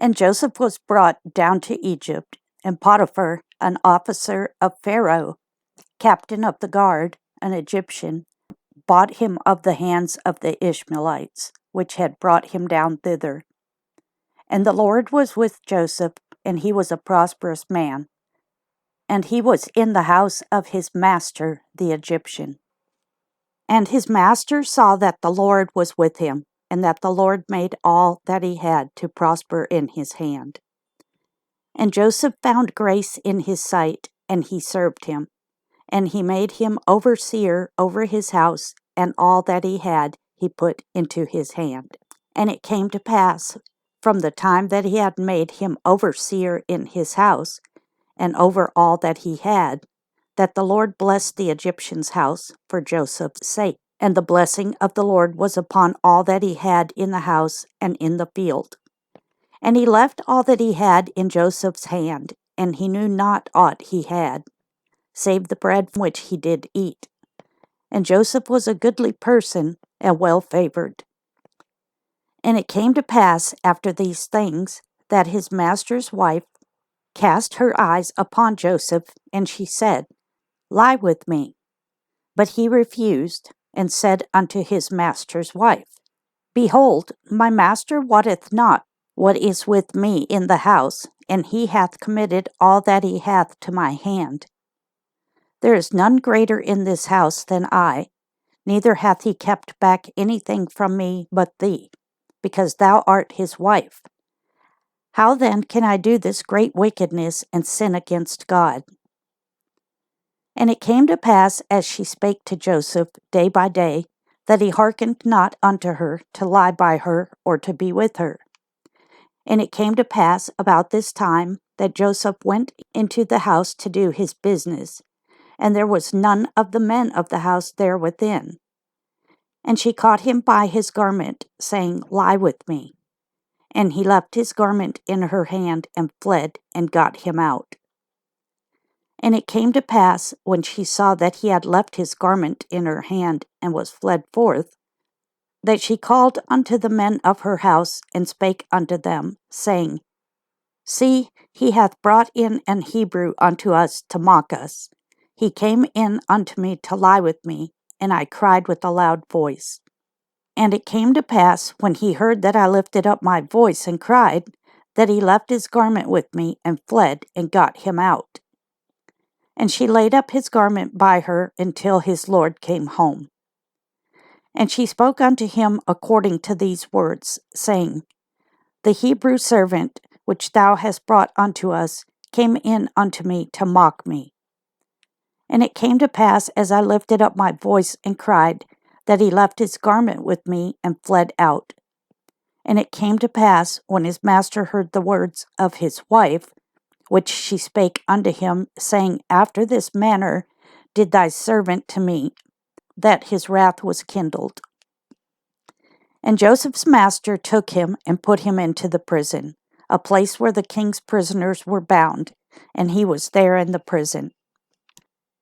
And Joseph was brought down to Egypt, and Potiphar, an officer of Pharaoh, captain of the guard, an Egyptian, bought him of the hands of the Ishmaelites, which had brought him down thither. And the Lord was with Joseph, and he was a prosperous man. And he was in the house of his master, the Egyptian. And his master saw that the Lord was with him, and that the Lord made all that he had to prosper in his hand. And Joseph found grace in his sight, and he served him. And he made him overseer over his house, and all that he had he put into his hand. And it came to pass, from the time that he had made him overseer in his house, and over all that he had, that the Lord blessed the Egyptian's house for Joseph's sake. And the blessing of the Lord was upon all that he had in the house and in the field. And he left all that he had in Joseph's hand, and he knew not aught he had, save the bread which he did eat. And Joseph was a goodly person and well favored. And it came to pass after these things that his master's wife cast her eyes upon Joseph, and she said, Lie with me. But he refused, and said unto his master's wife, Behold, my master wotteth not what is with me in the house, and he hath committed all that he hath to my hand. There is none greater in this house than I, neither hath he kept back anything from me but thee, because thou art his wife. How then can I do this great wickedness and sin against God? And it came to pass, as she spake to Joseph day by day, that he hearkened not unto her to lie by her or to be with her. And it came to pass about this time that Joseph went into the house to do his business, and there was none of the men of the house there within. And she caught him by his garment, saying, Lie with me. And he left his garment in her hand and fled and got him out. And it came to pass, when she saw that he had left his garment in her hand and was fled forth, that she called unto the men of her house and spake unto them, saying, See, he hath brought in an Hebrew unto us to mock us. He came in unto me to lie with me, and I cried with a loud voice. And it came to pass, when he heard that I lifted up my voice and cried, that he left his garment with me and fled and got him out. And she laid up his garment by her until his Lord came home. And she spoke unto him according to these words, saying, The Hebrew servant, which thou hast brought unto us, came in unto me to mock me. And it came to pass, as I lifted up my voice and cried, that he left his garment with me and fled out. And it came to pass, when his master heard the words of his wife, which she spake unto him, saying, After this manner did thy servant to me, that his wrath was kindled. And Joseph's master took him and put him into the prison, a place where the king's prisoners were bound, and he was there in the prison.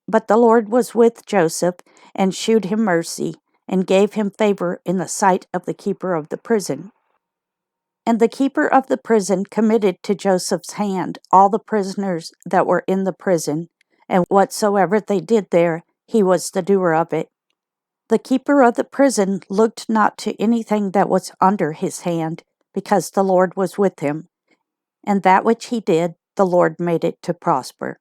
But the Lord was with Joseph, and shewed him mercy, and gave him favor in the sight of the keeper of the prison. And the keeper of the prison committed to Joseph's hand all the prisoners that were in the prison, and whatsoever they did there, he was the doer of it. The keeper of the prison looked not to anything that was under his hand, because the Lord was with him, and that which he did, the Lord made it to prosper.